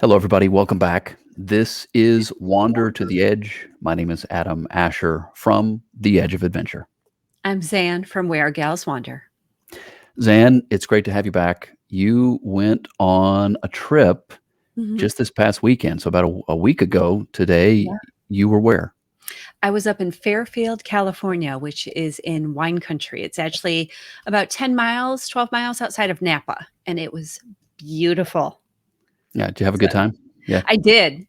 Hello, everybody. Welcome back. This is Wander to the Edge. My name is Adam Asher from The Edge of Adventure. I'm Zan from Where Gals Wander. Zan, it's great to have you back. You went on a trip just this past weekend. So about a week ago today, you were where? I was up in Fairfield, California, which is in wine country. It's actually about 10 miles, 12 miles outside of Napa, and it was beautiful. Yeah, did you have a good time? Yeah. I did.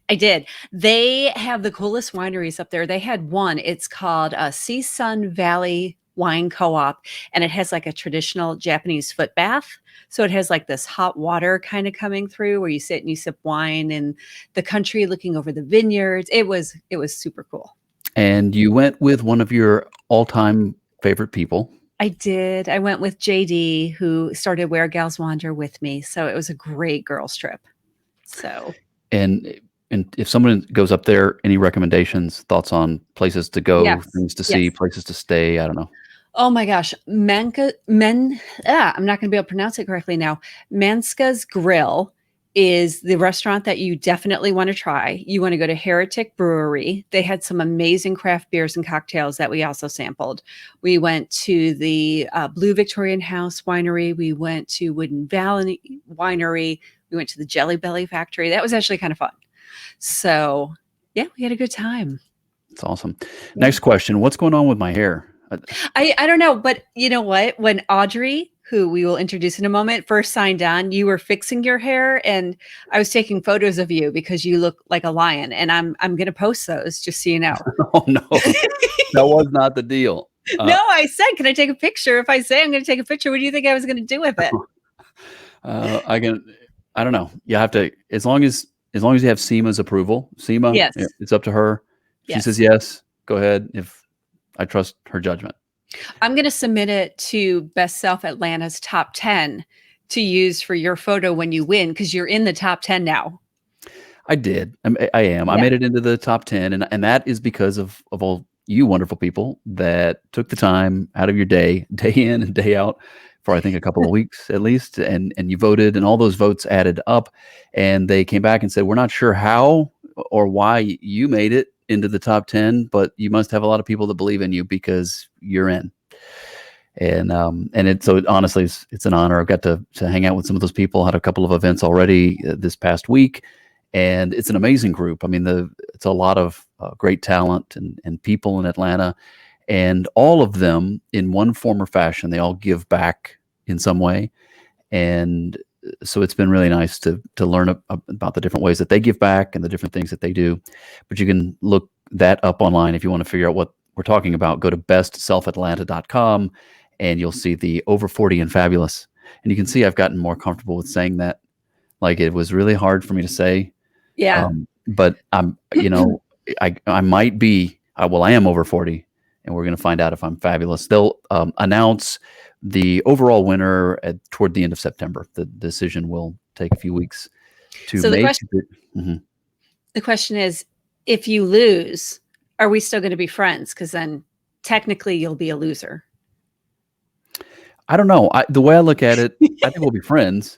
They have the coolest wineries up there. They had one. It's called Sea Sun Valley Wine Co-op, and it has like a traditional Japanese foot bath. So it has like this hot water kind of coming through where you sit and you sip wine in the country looking over the vineyards. It was super cool. And you went with one of your all-time favorite people. I did. I went with JD, who started Where Gals Wander with me. So it was a great girls trip. So, and if someone goes up there, any recommendations, thoughts on places to go, things to see, places to stay? I don't know. Oh my gosh. I'm not going to be able to pronounce it correctly now. Manska's Grill is the restaurant that you definitely want to try. You want to go to Heretic Brewery. They had some amazing craft beers and cocktails that we also sampled. We went to the Blue Victorian House Winery. We went to Wooden Valley Winery. We went to the Jelly Belly Factory. That was actually kind of fun. So yeah, we had a good time. That's awesome. Next question. What's going on with my hair? I don't know, but you know what? When Audrey, who we will introduce in a moment, first signed on, you were fixing your hair, and I was taking photos of you because you look like a lion, and I'm going to post those just so you know. Oh no, that was not the deal. No, I said, can I take a picture? If I say I'm going to take a picture, what do you think I was going to do with it? I don't know. You have to, as long as you have Seema's approval. Seema, yes, it's up to her. She says yes, go ahead. If I trust her judgment. I'm going to submit it to Best Self Atlanta's top 10 to use for your photo when you win, because you're in the top 10 now. I did. I am. Yeah. I made it into the top 10, and that is because of all you wonderful people that took the time out of your day in and day out, for I think a couple of weeks at least, and you voted, and all those votes added up, and they came back and said, we're not sure how or why you made it into the top 10, but you must have a lot of people that believe in you because you're in. And honestly, it's an honor. I've got to hang out with some of those people, had a couple of events already this past week, and it's an amazing group. I mean, it's a lot of great talent and people in Atlanta, and all of them in one form or fashion, they all give back in some way. And so it's been really nice to learn about the different ways that they give back and the different things that they do. But you can look that up online if you want to figure out what we're talking about. Go to bestselfatlanta.com and you'll see the over 40 and fabulous. And you can see I've gotten more comfortable with saying that. Like, it was really hard for me to say. Yeah. But I'm, I might be, I am over 40, and we're going to find out if I'm fabulous. They'll announce the overall winner toward the end of September. The decision will take a few weeks to make. The question is, if you lose, are we still going to be friends? Because then technically you'll be a loser. I don't know. The way I look at it, I think we'll be friends.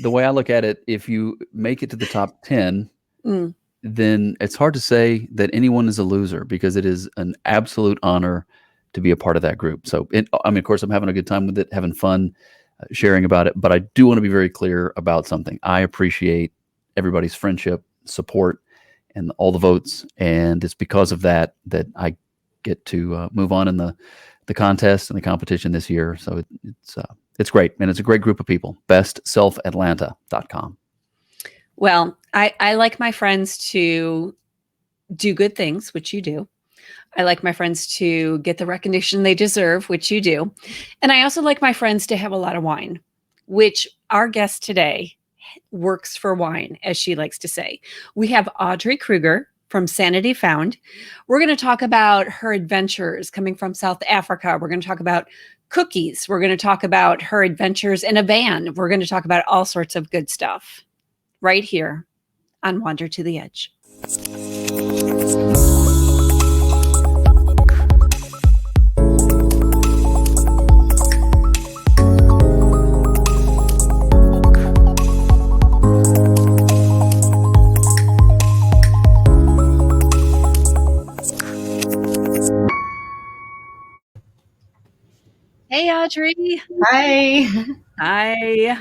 The way I look at it, if you make it to the top 10, then it's hard to say that anyone is a loser, because it is an absolute honor to be a part of that group. So, of course, I'm having a good time with it, having fun, sharing about it. But I do want to be very clear about something. I appreciate everybody's friendship, support, and all the votes. And it's because of that I get to move on in the contest and the competition this year. So it's great. And it's a great group of people. bestselfatlanta.com. Well, I like my friends to do good things, which you do. I like my friends to get the recognition they deserve, which you do. And I also like my friends to have a lot of wine, which our guest today works for wine, as she likes to say. We have Audrey Kruger from Sanity Found. We're going to talk about her adventures coming from South Africa. We're going to talk about cookies. We're going to talk about her adventures in a van. We're going to talk about all sorts of good stuff right here on Wander to the Edge. Audrey. Hi. Hi.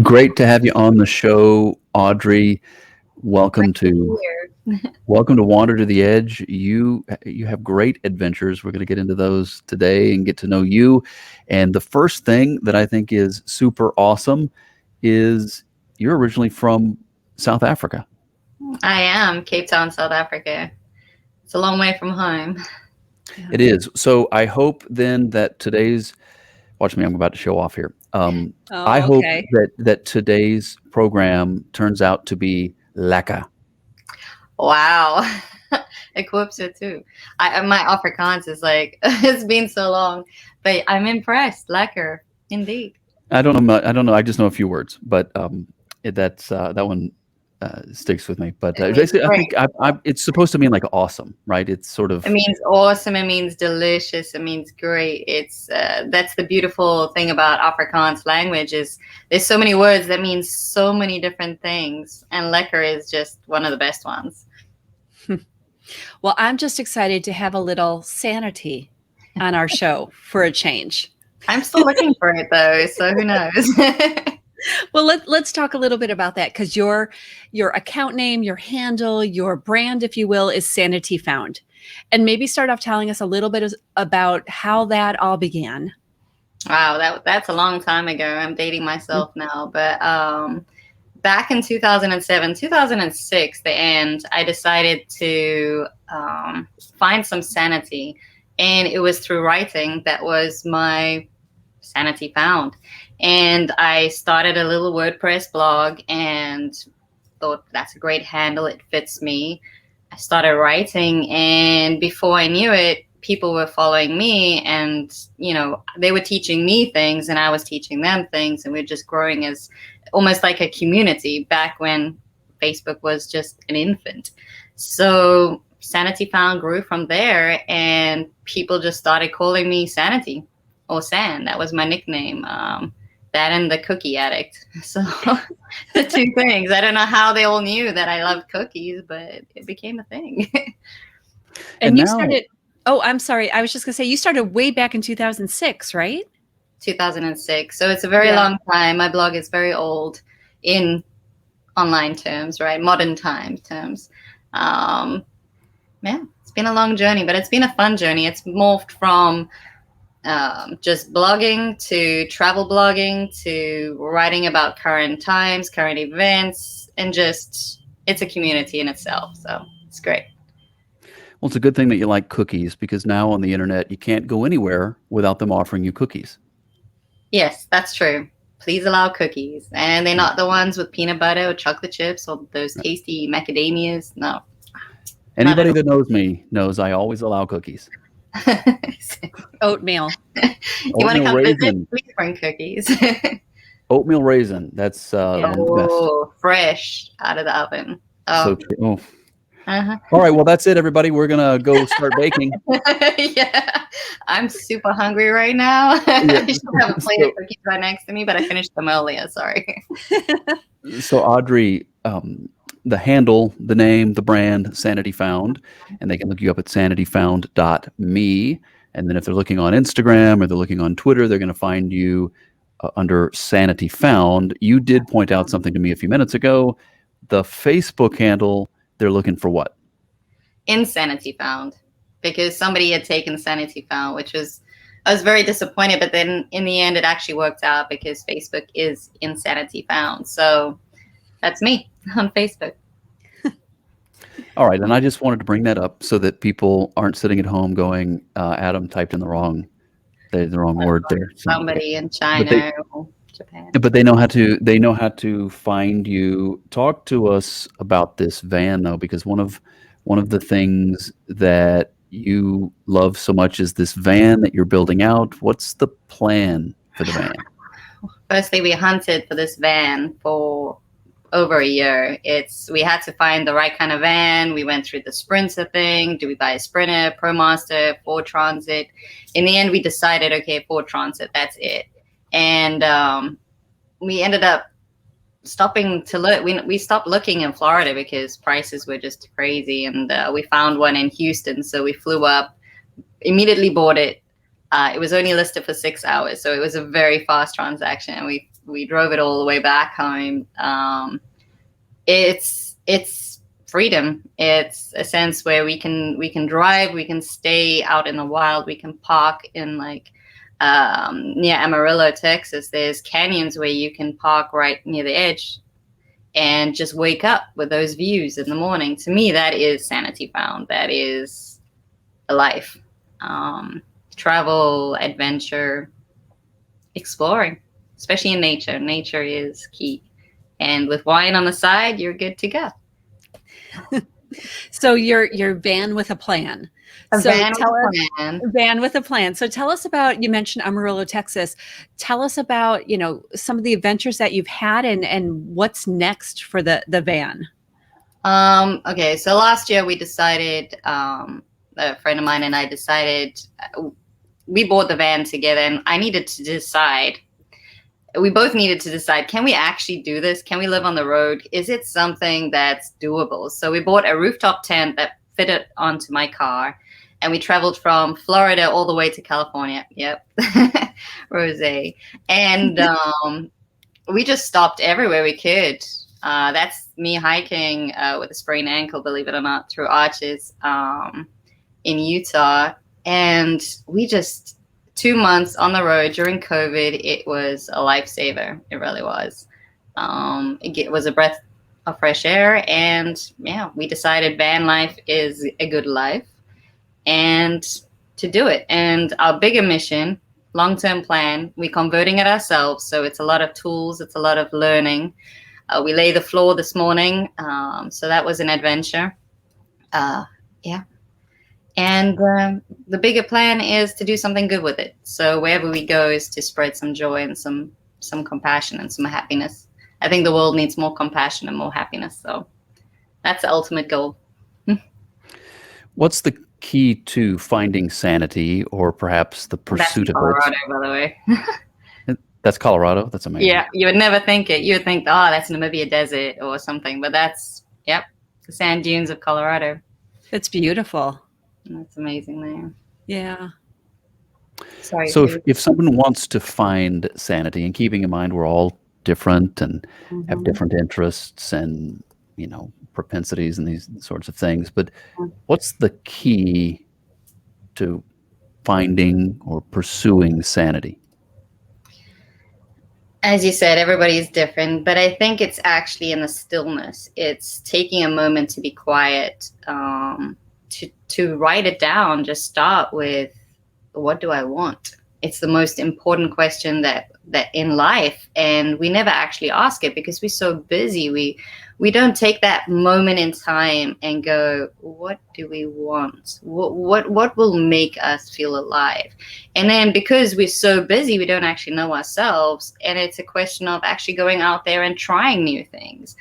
Great to have you on the show, Audrey. Welcome to Wander to the Edge. You have great adventures. We're going to get into those today and get to know you. And the first thing that I think is super awesome is you're originally from South Africa. I am Cape Town, South Africa. It's a long way from home. Yeah. It is. So I hope then that today's, watch me, I'm about to show off here. I hope okay. that today's program turns out to be lekker. Wow. Eclipse too. My Afrikaans is like, it's been so long, but I'm impressed. Lekker, indeed. I don't know. I just know a few words, but that one sticks with me. But basically, I think it's supposed to mean like awesome, right? It's sort of. It means awesome. It means delicious. It means great. It's that's the beautiful thing about Afrikaans language is there's so many words that mean so many different things, and lekker is just one of the best ones. Well, I'm just excited to have a little sanity on our show for a change. I'm still looking for it though, so who knows? Well, let's talk a little bit about that because your account name, your handle, your brand, if you will, is Sanity Found. And maybe start off telling us a little bit about how that all began. Wow, that's a long time ago. I'm dating myself now, but back in 2007, 2006, the end, I decided to find some sanity, and it was through writing. That was my Sanity Found. And I started a little WordPress blog and thought that's a great handle. It fits me. I started writing, and before I knew it, people were following me, and they were teaching me things and I was teaching them things, and we're just growing as almost like a community back when Facebook was just an infant. So Sanity Found grew from there, and people just started calling me Sanity or San. That was my nickname. That and the cookie addict. So the two things. I don't know how they all knew that I loved cookies, but it became a thing. And you started, oh, I'm sorry. I was just going to say, you started way back in 2006, right? 2006. So it's a very long time. My blog is very old in online terms, right? Modern time terms. Yeah, it's been a long journey, but it's been a fun journey. It's morphed from just blogging to travel blogging to writing about current times, current events, and just it's a community in itself. So it's great. Well, it's a good thing that you like cookies because now on the internet, you can't go anywhere without them offering you cookies. Yes, that's true. Please allow cookies. And they're not the ones with peanut butter or chocolate chips or those tasty macadamias. No. Anybody that knows me knows I always allow cookies. Oatmeal. You want to come visit? Please bring cookies. Oatmeal raisin. That's the best. Fresh out of the oven. Oh. So true. Oh. All right. Well, that's it, everybody. We're going to go start baking. Yeah. I'm super hungry right now. I should have a plate of cookies right next to me, but I finished them earlier. Sorry. So, Audrey, the handle, the name, the brand, Sanity Found, and they can look you up at sanityfound.me. And then if they're looking on Instagram or they're looking on Twitter, they're going to find you under Sanity Found. You did point out something to me a few minutes ago. The Facebook handle, they're looking for what? Insanity Found, because somebody had taken Sanity Found, which was, I was very disappointed, but then in the end, it actually worked out because Facebook is Insanity Found. So that's me on Facebook. All right. And I just wanted to bring that up so that people aren't sitting at home going, Adam typed in the wrong word there. Somebody in China or Japan. But they know how to find you. Talk to us about this van though, because one of the things that you love so much is this van that you're building out. What's the plan for the van? Firstly, we hunted for this van for over a year. We had to find the right kind of van. We went through the Sprinter thing. Do we buy a Sprinter, ProMaster, Ford Transit? In the end, we decided, okay, Ford Transit, that's it. And we ended up stopping to look. We stopped looking in Florida because prices were just crazy. And we found one in Houston. So we flew up, immediately bought it, It was only listed for 6 hours, so it was a very fast transaction, and we drove it all the way back home. It's freedom. It's a sense where we can drive, we can stay out in the wild, we can park in like near Amarillo, Texas. There's canyons where you can park right near the edge and just wake up with those views in the morning. To me, that is Sanity Found. That is a life. Travel, adventure, exploring, especially in nature. Nature is key. And with wine on the side, you're good to go. So your van with a plan. Van with a plan. So tell us about, you mentioned Amarillo, Texas. Tell us about, some of the adventures that you've had and what's next for the van. Okay, so last year we decided, a friend of mine and I decided, we bought the van together, and I needed to decide. We both needed to decide, can we actually do this? Can we live on the road? Is it something that's doable? So we bought a rooftop tent that fitted onto my car, and we traveled from Florida all the way to California. Yep. Rosé. And we just stopped everywhere we could. That's me hiking with a sprained ankle, believe it or not, through arches in Utah. And we just, 2 months on the road during COVID, it was a lifesaver. It really was. It was a breath of fresh air. And yeah, we decided van life is a good life and to do it. And our bigger mission, long-term plan, we're converting it ourselves. So it's a lot of tools. It's a lot of learning. We laid the floor this morning. So that was an adventure. Yeah. And the bigger plan is to do something good with it. So wherever we go is to spread some joy and some compassion and some happiness. I think the world needs more compassion and more happiness. So that's the ultimate goal. What's the key to finding sanity, or perhaps the pursuit That's of Colorado, it? by the way. That's Colorado? That's amazing. Yeah, you would never think it. You would think, oh, that's Namibia desert or something. But that's, yep, the sand dunes of Colorado. It's beautiful. That's amazing there. Yeah. Sorry. So if someone wants to find sanity, and keeping in mind we're all different and have different interests and, propensities and these sorts of things, but what's the key to finding or pursuing sanity? As you said, everybody's different, but I think it's actually in the stillness. It's taking a moment to be quiet, to write it down. Just start with, what do I want? It's the most important question that in life, and we never actually ask it because we're so busy. We don't take that moment in time and go, what do we want? What will make us feel alive? And then because we're so busy, we don't actually know ourselves. And it's a question of actually going out there and trying new things.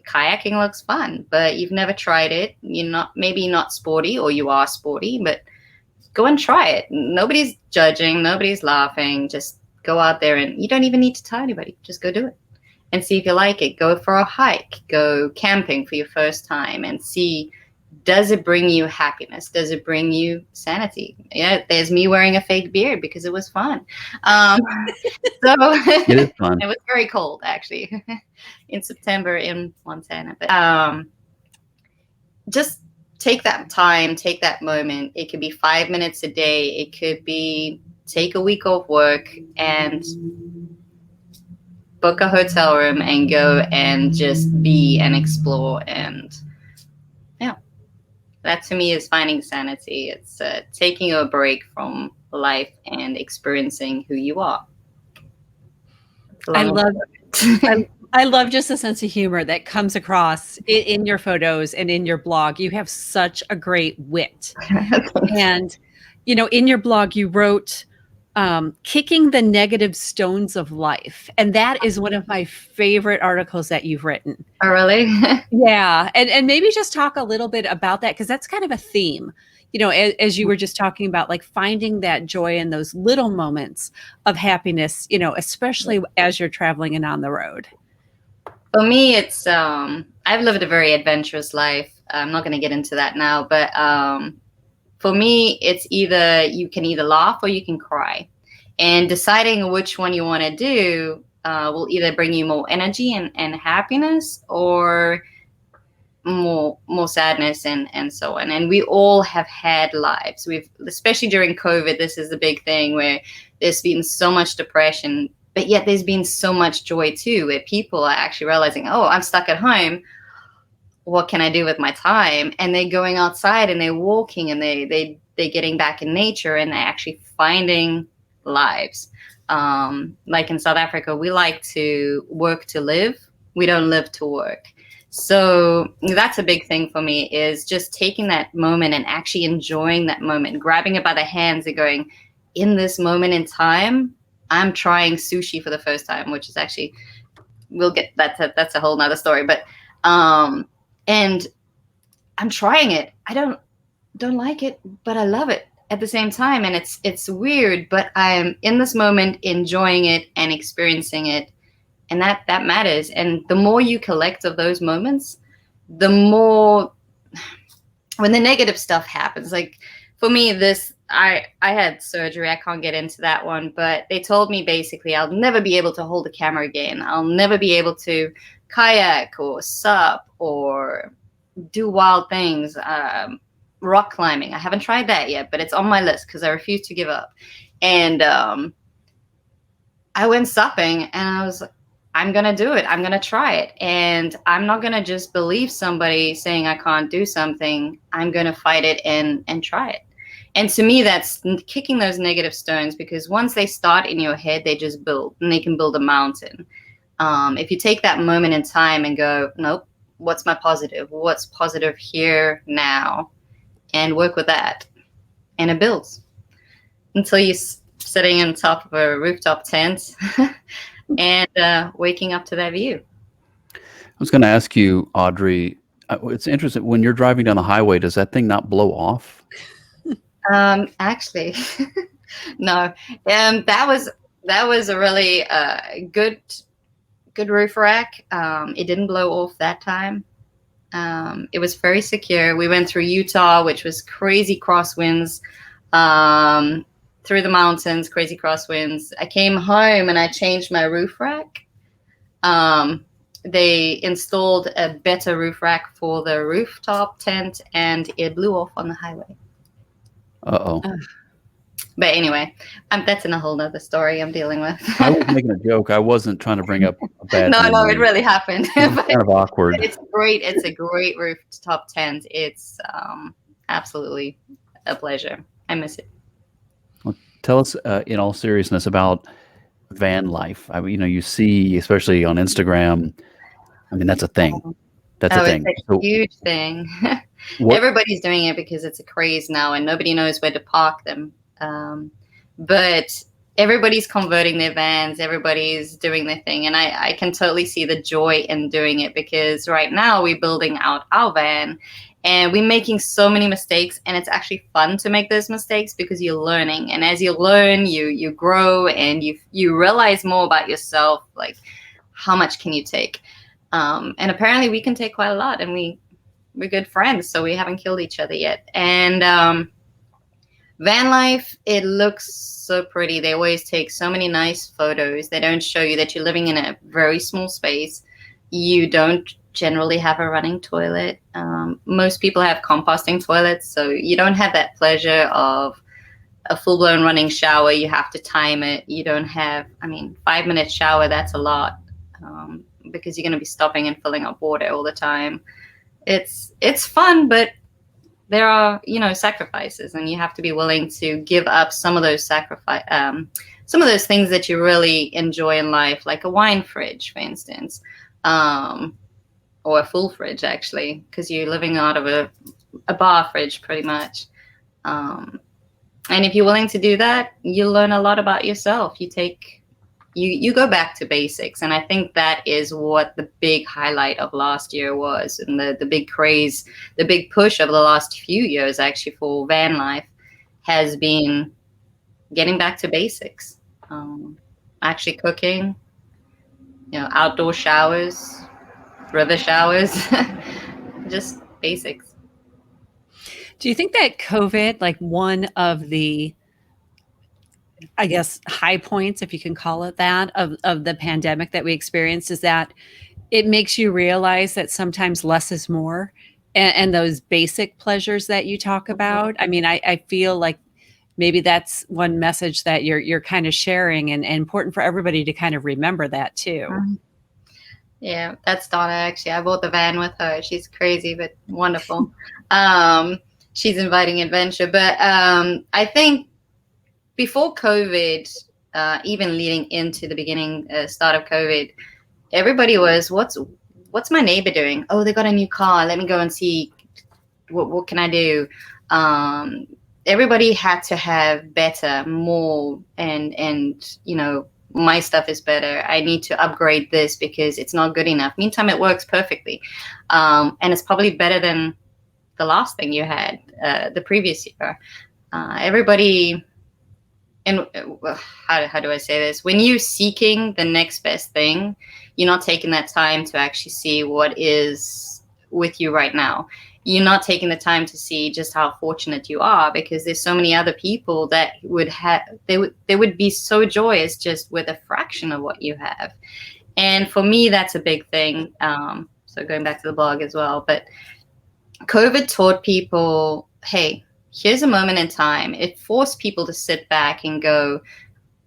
Kayaking looks fun, but you've never tried it. You're maybe not sporty, or you are sporty, but go and try it. Nobody's judging, nobody's laughing. Just go out there, and you don't even need to tell anybody. Just go do it and see if you like it. Go for a hike, go camping for your first time, and see, does it bring you happiness? Does it bring you sanity? Yeah, there's me wearing a fake beard because it was fun. So It is fun. It was very cold, actually, in September in Montana. But just take that time, take that moment. It could be 5 minutes a day. It could be take a week off work and book a hotel room and go and just be and explore. And yeah, that to me is finding sanity. It's taking a break from life and experiencing who you are. I love just the sense of humor that comes across in your photos and in your blog. You have such a great wit. And, in your blog, you wrote, kicking the negative stones of life. And that is one of my favorite articles that you've written. Oh, really? Yeah. And maybe just talk a little bit about that, because that's kind of a theme, as you were just talking about, like finding that joy in those little moments of happiness, especially as you're traveling and on the road. For me, it's, I've lived a very adventurous life. I'm not going to get into that now, but for me, it's either you can either laugh or you can cry, and deciding which one you want to do will either bring you more energy and happiness, or more sadness and so on. And we all have had lives. We've, especially during COVID, this is the big thing where there's been so much depression, but yet there's been so much joy too, where people are actually realizing, oh, I'm stuck at home. What can I do with my time? And they're going outside and they're walking, and they're getting back in nature, and they're actually finding lives. Like in South Africa, we like to work to live. We don't live to work. So that's a big thing for me, is just taking that moment and actually enjoying that moment, grabbing it by the hands and going, in this moment in time, I'm trying sushi for the first time, which is actually, we'll get that's a whole nother story. But and I'm trying it. I don't like it, but I love it at the same time. And it's weird, but I'm in this moment enjoying it and experiencing it. And that matters. And the more you collect of those moments, the more, when the negative stuff happens, like for me, I had surgery. I can't get into that one, but they told me basically I'll never be able to hold a camera again. I'll never be able to kayak or sup or do wild things. Rock climbing. I haven't tried that yet, but it's on my list because I refuse to give up. And I went supping, and I was like, I'm going to do it. I'm going to try it. And I'm not going to just believe somebody saying I can't do something. I'm going to fight it and try it. And to me, that's kicking those negative stones, because once they start in your head, they just build, and they can build a mountain. If you take that moment in time and go, nope, what's my positive? What's positive here now? And work with that. And it builds until you're sitting on top of a rooftop tent and waking up to that view. I was going to ask you, Audrey, it's interesting, when you're driving down the highway, does that thing not blow off? Actually, no. That was a really good roof rack. It didn't blow off that time. It was very secure. We went through Utah, which was crazy crosswinds. Through the mountains, crazy crosswinds. I came home and I changed my roof rack. They installed a better roof rack for the rooftop tent, and it blew off on the highway. Uh-oh. But anyway, that's in a whole nother story I'm dealing with. I was making a joke. I wasn't trying to bring up a bad No, memory. it really happened. It's kind of awkward. It's great. It's a great rooftop tent. It's absolutely a pleasure. I miss it. Tell us, in all seriousness, about van life. I mean, you see, especially on Instagram, I mean, that's a thing. That's a thing. It's a huge thing. Everybody's doing it because it's a craze now, and nobody knows where to park them. But everybody's converting their vans. Everybody's doing their thing. And I can totally see the joy in doing it, because right now we're building out our van. And we're making so many mistakes, and it's actually fun to make those mistakes because you're learning. And as you learn, you grow, and you realize more about yourself, like how much can you take. And apparently we can take quite a lot, and we're good friends, so we haven't killed each other yet. And van life, it looks so pretty. They always take so many nice photos. They don't show you that you're living in a very small space. You don't generally have a running toilet. Most people have composting toilets, so you don't have that pleasure of a full-blown running shower. You have to time it. You don't have, 5-minute shower, that's a lot, because you're going to be stopping and filling up water all the time. It's fun, but there are, sacrifices, and you have to be willing to give up some of those some of those things that you really enjoy in life, like a wine fridge, for instance. Or a full fridge, actually, because you're living out of a bar fridge pretty much. And if you're willing to do that, you learn a lot about yourself. You go back to basics. And I think that is what the big highlight of last year was, and the big craze, the big push of the last few years actually for van life has been getting back to basics. Actually cooking, outdoor showers, river showers, just basics. Do you think that COVID, like one of the, I guess, high points, if you can call it that, of the pandemic that we experienced is that it makes you realize that sometimes less is more, and those basic pleasures that you talk about. I mean, I feel like maybe that's one message that you're kind of sharing, and important for everybody to kind of remember that too. Yeah, that's Donna. Actually, I bought the van with her. She's crazy but wonderful. She's inviting adventure, but I think before COVID, even leading into the beginning start of COVID, everybody was, what's my neighbor doing? Oh, they got a new car. Let me go and see what can I do. Everybody had to have better, more, and my stuff is better. I need to upgrade this because it's not good enough. Meantime, it works perfectly, and it's probably better than the last thing you had the previous year. Everybody. And how do I say this? When you're seeking the next best thing, you're not taking that time to actually see what is with you right now. You're not taking the time to see just how fortunate you are, because there's so many other people that they would be so joyous just with a fraction of what you have. And for me, that's a big thing. So going back to the blog as well, but COVID taught people, hey, here's a moment in time. It forced people to sit back and go,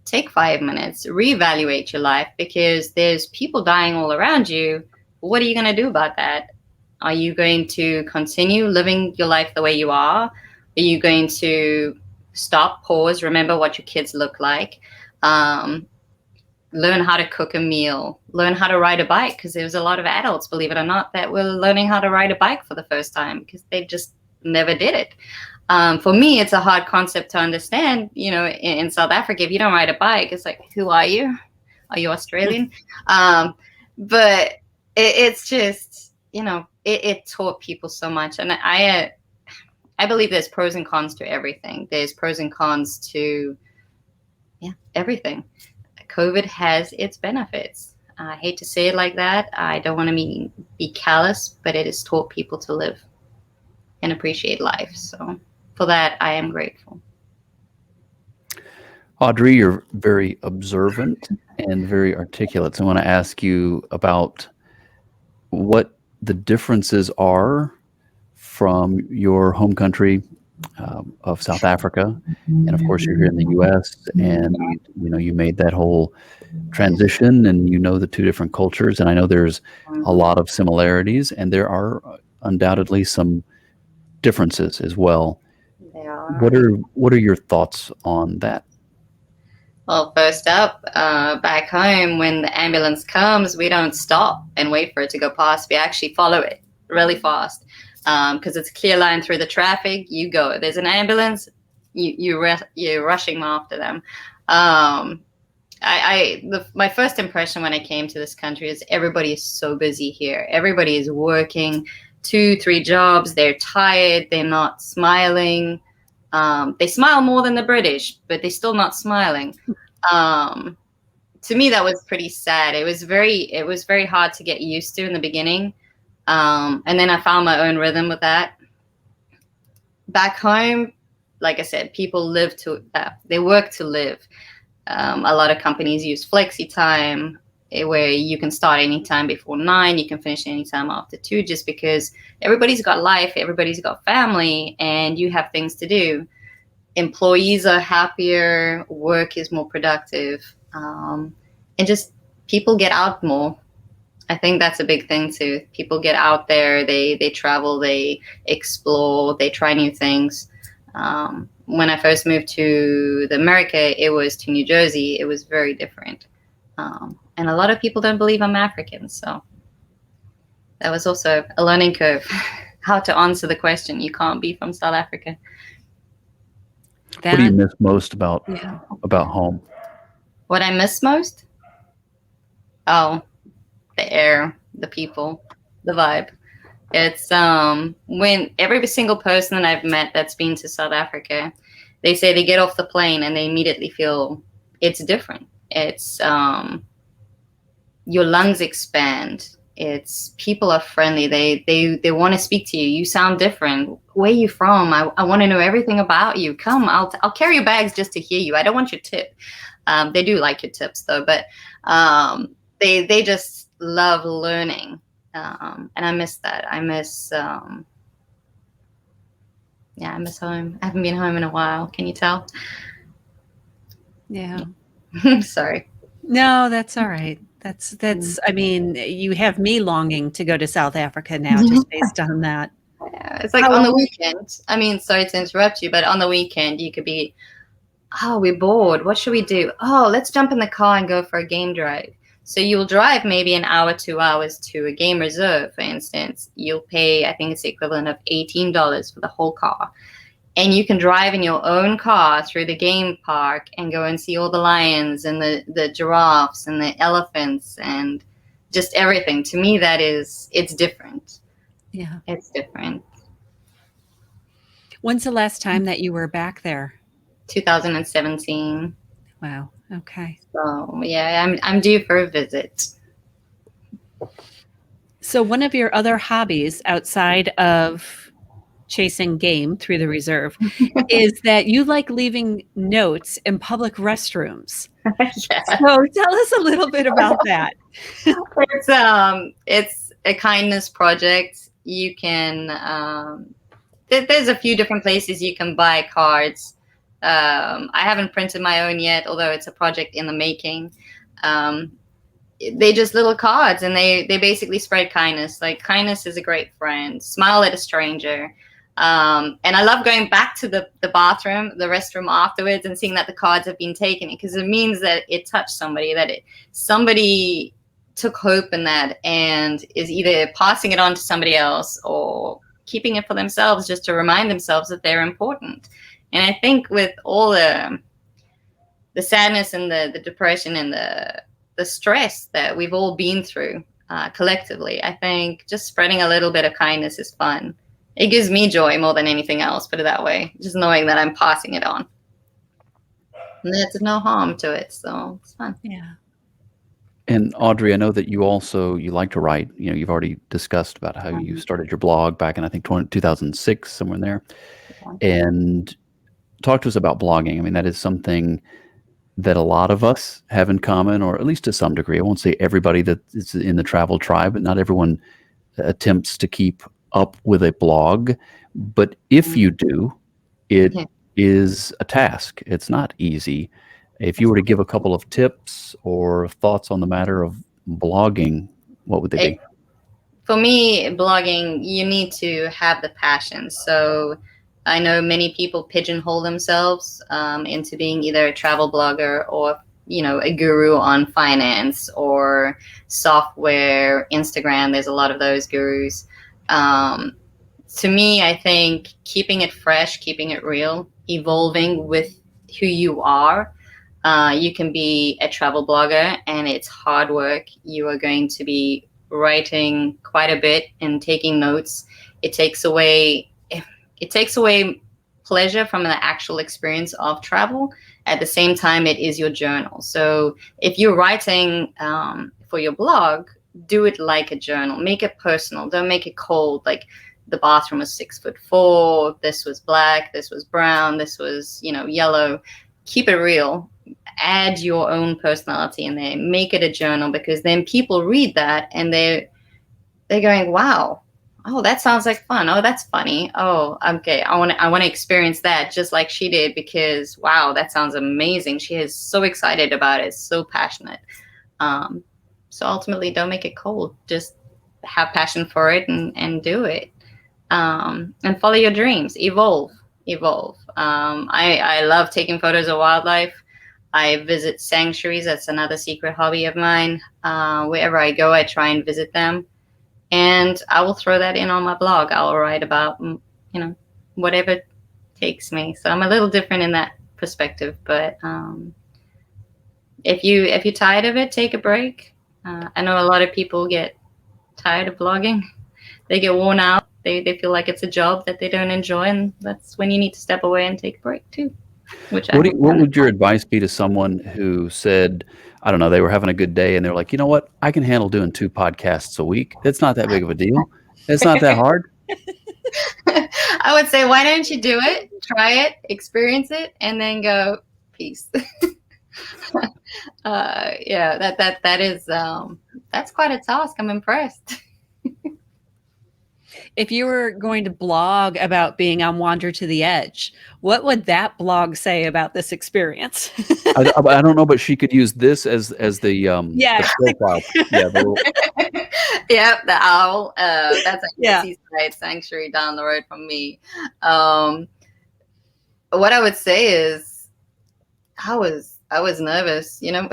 take 5 minutes, reevaluate your life, because there's people dying all around you. What are you going to do about that? Are you going to continue living your life the way you are? Are you going to stop, pause, remember what your kids look like? Learn how to cook a meal, learn how to ride a bike, because there was a lot of adults, believe it or not, that were learning how to ride a bike for the first time because they just never did it. For me, it's a hard concept to understand. In South Africa, if you don't ride a bike, it's like, who are you? Are you Australian? But it's just, it taught people so much. And I believe there's pros and cons to everything. There's pros and cons to everything. COVID has its benefits. I hate to say it like that. I don't want to be callous, but it has taught people to live and appreciate life. So for that, I am grateful. Audrey, you're very observant and very articulate. So I want to ask you about what the differences are from your home country of South Africa, and of course you're here in the U.S. and you made that whole transition, and the two different cultures. And I know there's a lot of similarities, and there are undoubtedly some differences as well. What are your thoughts on that? Well, first up, back home, when the ambulance comes, we don't stop and wait for it to go past. We actually follow it really fast, because it's a clear line through the traffic. You go. There's an ambulance, you're rushing after them. My first impression when I came to this country is everybody is so busy here. Everybody is working 2-3 jobs. They're tired. They're not smiling. They smile more than the British, but they're still not smiling. To me, that was pretty sad. It was very hard to get used to in the beginning. And then I found my own rhythm with that. Back home, like I said, people they work to live. A lot of companies use flexi time, where you can start anytime before 9, you can finish anytime after 2, just because everybody's got life, everybody's got family, and you have things to do. Employees are happier, work is more productive, and just people get out more. I think that's a big thing too. People get out there, they travel, they explore, they try new things. When I first moved to America, it was to New Jersey. It was very different. And a lot of people don't believe I'm African. So that was also a learning curve, how to answer the question. You can't be from South Africa. What do you miss most about home? What I miss most? Oh, the air, the people, the vibe. It's when every single person that I've met that's been to South Africa, they say they get off the plane and they immediately feel it's different. It's your lungs expand. It's people are friendly. They want to speak to you. You sound different. Where are you from? I want to know everything about you. Come, I'll carry your bags just to hear you. I don't want your tip. They do like your tips though, but they just love learning. And I miss that. I miss I miss home. I haven't been home in a while. Can you tell? Yeah. Sorry. No, that's all right. That's I mean, you have me longing to go to South Africa now just based on that. Yeah, it's like on the weekend. I mean, sorry to interrupt you, but on the weekend you could be, oh, we're bored. What should we do? Oh, let's jump in the car and go for a game drive. So you'll drive maybe an hour, 2 hours to a game reserve, for instance. You'll pay, I think it's the equivalent of $18 for the whole car. And you can drive in your own car through the game park and go and see all the lions and the giraffes and the elephants and just everything. To me, it's different. Yeah. It's different. When's the last time that you were back there? 2017. Wow. Okay. So yeah, I'm due for a visit. So one of your other hobbies outside of chasing game through the reserve is that you like leaving notes in public restrooms. Yeah. So tell us a little bit about that. It's a kindness project. You can there's a few different places you can buy cards. I haven't printed my own yet, although it's a project in the making. They just little cards, and they basically spread kindness. Like, kindness is a great friend. Smile at a stranger. And I love going back to the bathroom, the restroom afterwards, and seeing that the cards have been taken, because it means that it touched somebody, that somebody took hope in that and is either passing it on to somebody else or keeping it for themselves, just to remind themselves that they're important. And I think with all the sadness and the depression and the stress that we've all been through collectively, I think just spreading a little bit of kindness is fun. It gives me joy more than anything else, put it that way. Just knowing that I'm passing it on. And there's no harm to it, so it's fun. Yeah. And Audrey, I know that you like to write. You know, you've already discussed about how you started your blog back in, I think, 2006, somewhere in there. And talk to us about blogging. I mean, that is something that a lot of us have in common, or at least to some degree. I won't say everybody that is in the travel tribe, but not everyone attempts to keep up with a blog. But if you do, it is a task. It's not easy. If you were to give a couple of tips or thoughts on the matter of blogging, what would they be? For me, blogging, you need to have the passion. So I know many people pigeonhole themselves into being either a travel blogger or, a guru on finance or software, Instagram. There's a lot of those gurus. To me, I think keeping it fresh, keeping it real, evolving with who you are. You can be a travel blogger, and it's hard work. You are going to be writing quite a bit and taking notes. It takes away pleasure from the actual experience of travel. At the same time, it is your journal. So if you're writing for your blog, do it like a journal. Make it personal. Don't make it cold. Like, the bathroom was 6'4", this was black, this was brown, this was, yellow. Keep it real. Add your own personality in there. Make it a journal, because then people read that and they're going, wow, oh, that sounds like fun. Oh, that's funny. Oh, okay. I want to experience that just like she did, because wow, that sounds amazing. She is so excited about it, so passionate. So ultimately, don't make it cold. Just have passion for it and do it. And follow your dreams. Evolve. I love taking photos of wildlife. I visit sanctuaries. That's another secret hobby of mine. Wherever I go, I try and visit them. And I will throw that in on my blog. I'll write about, whatever takes me. So I'm a little different in that perspective. But if you're tired of it, take a break. I know a lot of people get tired of blogging. They get worn out. They feel like it's a job that they don't enjoy. And that's when you need to step away and take a break too. which I think What kind of would your advice be to someone who said, I don't know, they were having a good day and they're like, you know what, I can handle doing 2 podcasts a week. It's not that big of a deal. It's not that hard. I would say, why don't you do it? Try it, experience it, and then go, peace. Yeah, that is that's quite a task. I'm impressed. If you were going to blog about being on Wander to the Edge, what would that blog say about this experience? I don't know, but she could use this as the Yeah. profile. Yeah, Yep, the owl. That's Yeah. a seaside sanctuary down the road from me. What I would say is, I was nervous. You know,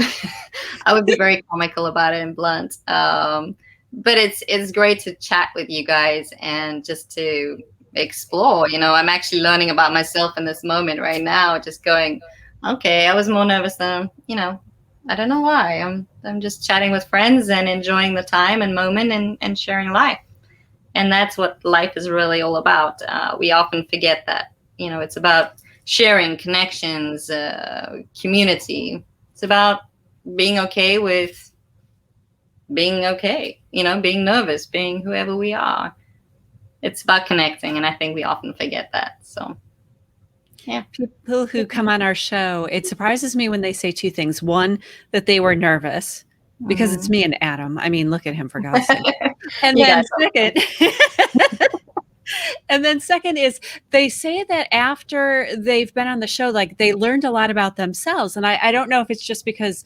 I would be very comical about it and blunt. But it's great to chat with you guys and just to explore. You know, I'm actually learning about myself in this moment right now. Just going, okay, I was more nervous than, you know, I don't know why. I'm just chatting with friends and enjoying the time and moment and sharing life. And that's what life is really all about. We often forget that, you know, it's about sharing connections, community. It's about being okay with being okay, you know, being nervous, being whoever we are. It's about connecting, and I think we often forget that. So, yeah. People who come on our show, it surprises me when they say 2 things. One, that they were nervous, because it's me and Adam. I mean, look at him, for God's sake. And then second is they say that after they've been on the show, like they learned a lot about themselves. And I don't know if it's just because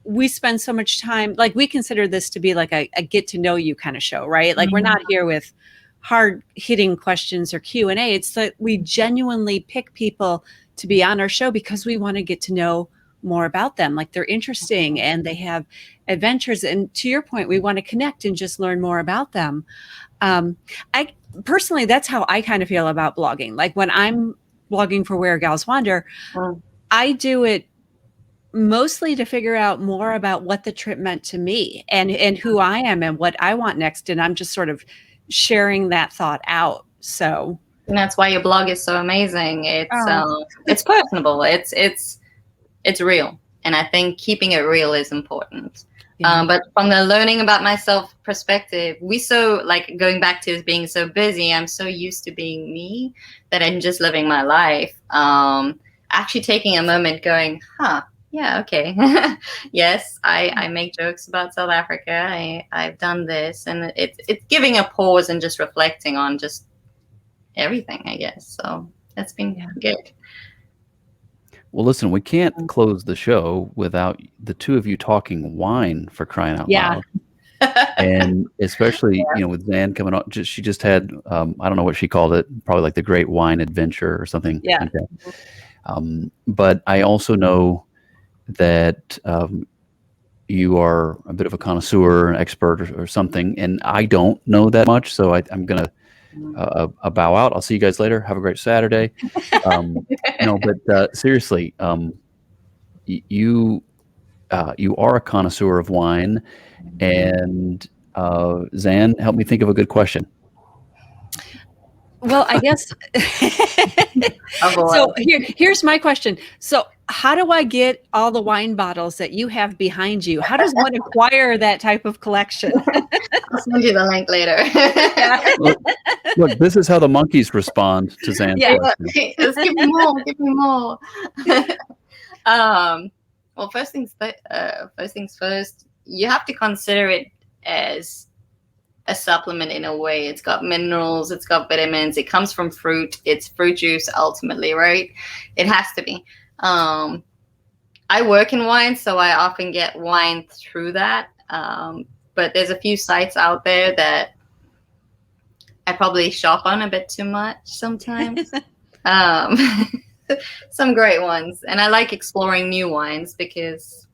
we spend so much time, like we consider this to be like a get to know you kind of show, right? Like we're not here with hard hitting questions or Q&A. It's that we genuinely pick people to be on our show because we want to get to know more about them. Like they're interesting and they have adventures. And to your point, we want to connect and just learn more about them. I personally, that's how I kind of feel about blogging. Like when I'm blogging for Where Gals Wander, I do it mostly to figure out more about what the trip meant to me and who I am and what I want next. And I'm just sort of sharing that thought out. So, and that's why your blog is so amazing. It's personable. It's real. And I think keeping it real is important. Yeah. But from the learning about myself perspective, going back to being so busy, I'm so used to being me that I'm just living my life. Actually taking a moment going, yeah, okay. Yes, I make jokes about South Africa. I've done this, and it's giving a pause and just reflecting on just everything, I guess. So that's been good. Well, listen, we can't close the show without the 2 of you talking wine, for crying out loud. And especially, you know, with Zan coming on, she just had, I don't know what she called it, probably like the Great Wine Adventure or something like that. But I also know that you are a bit of a connoisseur, an expert or something, and I don't know that much, so I'm going to bow out. I'll see you guys later. Have a great Saturday. No, but seriously, you are a connoisseur of wine, and Zan, help me think of a good question. Well, I guess. So here's my question. So how do I get all the wine bottles that you have behind you? How does one acquire that type of collection? I'll send you the link later. Look, this is how the monkeys respond to Zan's question. Just give me more. Give me more. Well, first things first. You have to consider it as a supplement in a way. It's got minerals, it's got vitamins, it comes from fruit, it's fruit juice ultimately, right? It has to be. I work in wine, so I often get wine through that. But there's a few sites out there that I probably shop on a bit too much sometimes. Some great ones. And I like exploring new wines because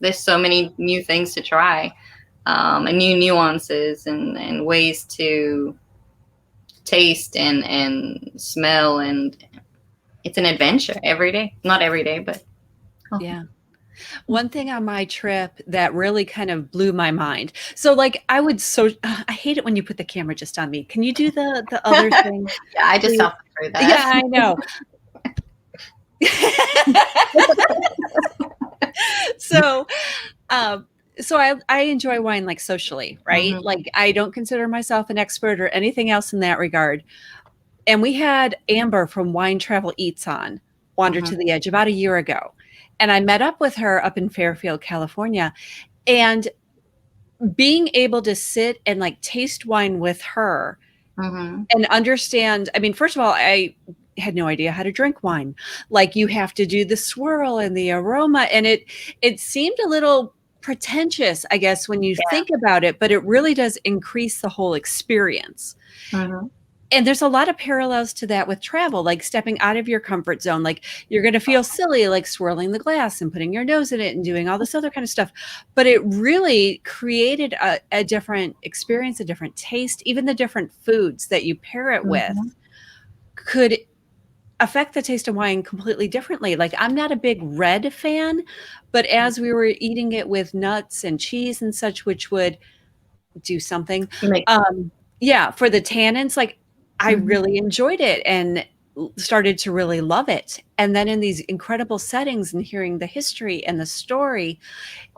there's so many new things to try. And new nuances and ways to taste and smell, and it's an adventure every day. Not every day, but yeah. One thing on my trip that really kind of blew my mind. So like I hate it when you put the camera just on me. Can you do the other thing? Yeah, I just suffered through that. Yeah, I know. So, I enjoy wine like socially, right? Mhm. Like I don't consider myself an expert or anything else in that regard. And we had Amber from Wine Travel Eats on Wander Mhm. to the Edge about a year ago. And I met up with her up in Fairfield, California. And being able to sit and like taste wine with her Mhm. and understand, I mean, first of all, I had no idea how to drink wine. Like you have to do the swirl and the aroma, and it seemed a little pretentious, I guess, when you Yeah. think about it, but it really does increase the whole experience. Mhm. And there's a lot of parallels to that with travel, like stepping out of your comfort zone. Like you're going to feel silly, like swirling the glass and putting your nose in it and doing all this other kind of stuff. But it really created a different experience, a different taste. Even the different foods that you pair it with Mhm. could affect the taste of wine completely differently. Like I'm not a big red fan, but as we were eating it with nuts and cheese and such, which would do something. Makes Yeah, for the tannins, like I Mhm. really enjoyed it and started to really love it. And then in these incredible settings and hearing the history and the story,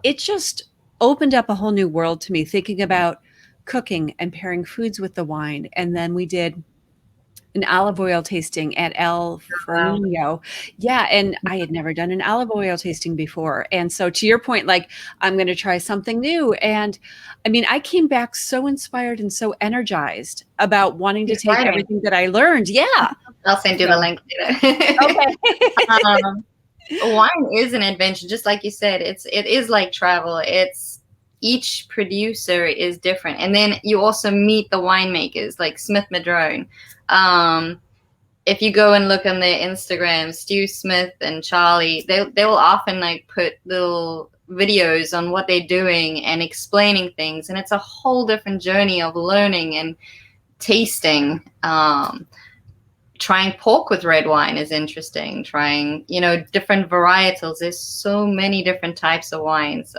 it just opened up a whole new world to me thinking about cooking and pairing foods with the wine. And then we did an olive oil tasting at El Wow. Fornino. Yeah, and I had never done an olive oil tasting before. And so to your point, like I'm going to try something new. And I mean, I came back so inspired and so energized about wanting to Keep take writing. everything that I learned. Yeah. I'll send you the So, link later. okay. um, Wine is an adventure, just like you said. It is like travel. It's each producer is different, and then you also meet the winemakers like Smith Madrone. Um, if you go and look on their Instagram, Stu Smith and Charlie, they will often like put little videos on what they're doing and explaining things, and it's a whole different journey of learning and tasting. Trying pork with red wine is interesting. Trying, different varietals. There's so many different types of wines.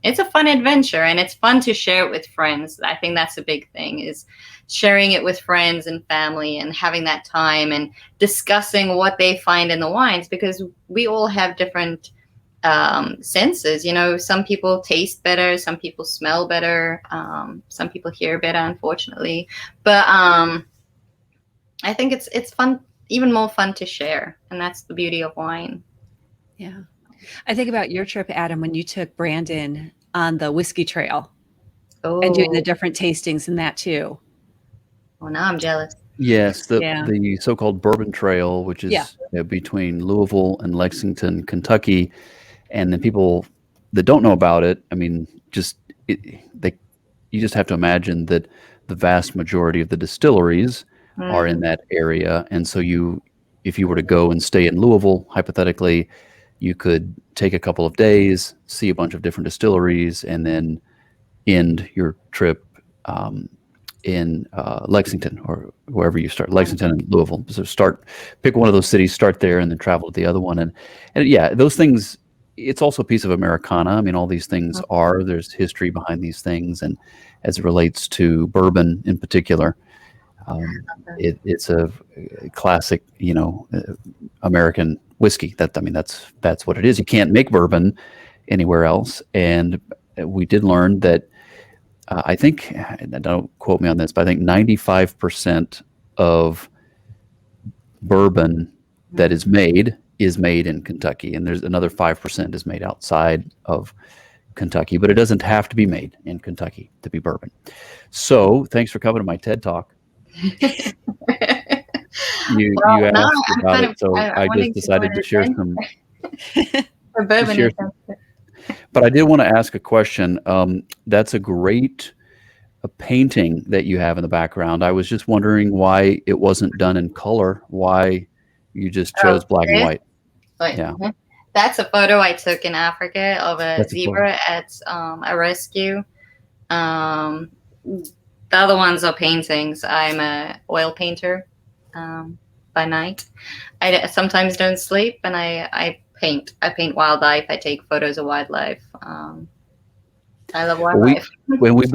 It's a fun adventure, and it's fun to share it with friends. I think that's a big thing, is sharing it with friends and family and having that time and discussing what they find in the wines, because we all have different senses. Some people taste better, some people smell better, some people hear better, unfortunately. But I think it's fun, even more fun to share, and that's the beauty of wine. Yeah. I think about your trip, Adam, when you took Brandon on the whiskey trail and doing the Oh, different tastings and that too. well, now I'm jealous. Yes, the Yeah. the so-called Bourbon Trail, which Yeah. is between Louisville and Lexington, Kentucky, and then people that don't know about it, I mean, just it, they you just have to imagine that the vast majority of the distilleries are in Mm, that area, and so if you were to go and stay in Louisville, hypothetically, you could take a couple of days, see a bunch of different distilleries, and then end your trip in Lexington or wherever you start, Lexington and Louisville. So pick one of those cities, start there, and then travel to the other one. And yeah, those things. It's also a piece of Americana. I mean, all these things there's history behind these things, and as it relates to bourbon in particular, it's a classic, American whiskey. That's what it is. You can't make bourbon anywhere else, and we did learn that I think, don't quote me on this, but I think 95% of bourbon that is made in Kentucky, and there's another 5% is made outside of Kentucky, but it doesn't have to be made in Kentucky to be bourbon. So, thanks for coming to my TED Talk. You Well, you now asked I'm about kind it, of so I just wanting to go on decided an to share adventure for to bourbon share adventure. But I did want to ask a question. That's a great painting that you have in the background. I was just wondering why it wasn't done in color, why you just Oh, chose black and this? white. Wait, Yeah, that's a photo I took in Africa of a that's a cool. zebra at a rescue. Um, the other ones are paintings. I'm a oil painter by night. I sometimes don't sleep, and I paint. I paint wildlife. I take photos of wildlife. I love Well, wildlife. we've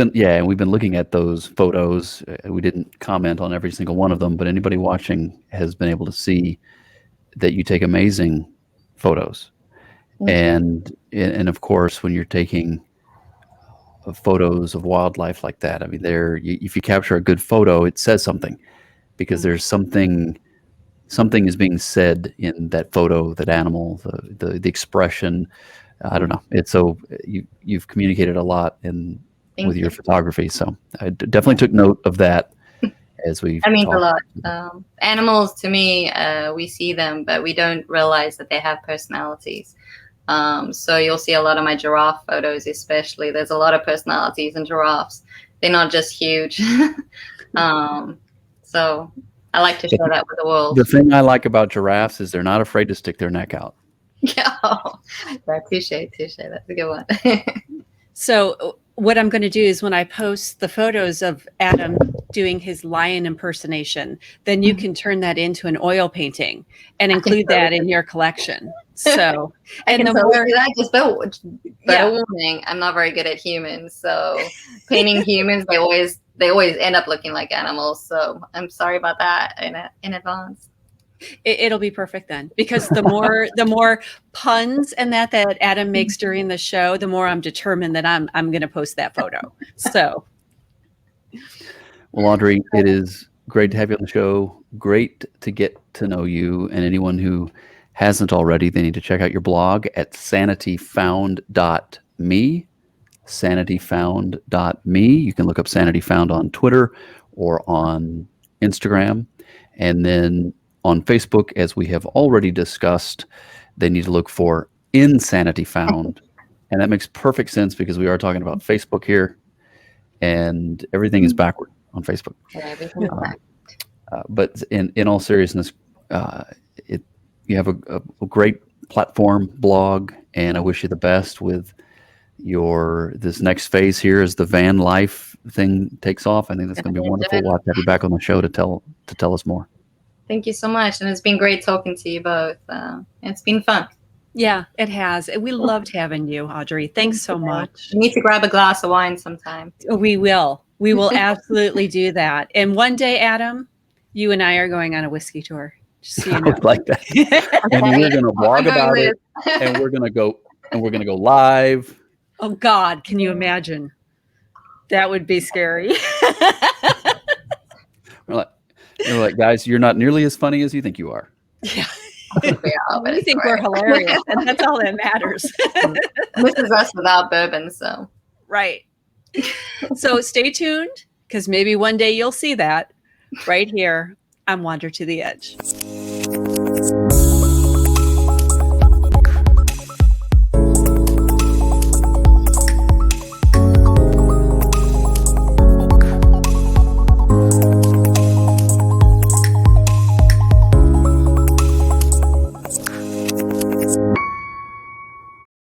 been looking at those photos. We didn't comment on every single one of them, but anybody watching has been able to see that you take amazing photos. And of course, when you're taking photos of wildlife like that, I mean, if you capture a good photo, it says something, because there's something is being said in that photo, that animal, the expression. I don't know. It's so you've communicated a lot with your photography. So I definitely took note of that as we. That means a lot. Animals, to me, we see them, but we don't realize that they have personalities. So you'll see a lot of my giraffe photos, especially. There's a lot of personalities in giraffes. They're not just huge. So I like to share that with the world. The thing I like about giraffes is they're not afraid to stick their neck out. Yeah, touche. That's a good one. So what I'm going to do is when I post the photos of Adam doing his lion impersonation, then you can turn that into an oil painting and include that in your collection. So, and the more that, just a warning, I'm not very good at humans. So painting humans, they always end up looking like animals. So I'm sorry about that in advance. It'll be perfect then, because the more puns and that Adam makes during the show, the more I'm determined that I'm going to post that photo. So, well, Audrey, it is great to have you on the show. Great to get to know you, and anyone who hasn't already, they need to check out your blog at sanityfound.me. Sanityfound.me. You can look up Sanity Found on Twitter or on Instagram, and then on Facebook, as we have already discussed, they need to look for Insanity Found. And that makes perfect sense, because we are talking about Facebook here, and everything is backward on Facebook. But in all seriousness, you have a great platform, blog, and I wish you the best with this next phase here as the van life thing takes off. I think that's going to be wonderful. We'll have to have you back on the show to tell us more. Thank you so much. And it's been great talking to you both. It's been fun. Yeah, it has. We loved having you, Audrey. Thanks so much. You need to grab a glass of wine sometime. We will. We will absolutely do that. And one day, Adam, you and I are going on a whiskey tour. Just so you know. I would like that. And we're going to blog about it, and we're going to go live. Oh God, can you imagine? That would be scary. We're like, guys, you're not nearly as funny as you think you are. Yeah. We think we're hilarious, and that's all that matters. This is us without bourbon, so. Right. So stay tuned, because maybe one day you'll see that right here on Wander to the Edge.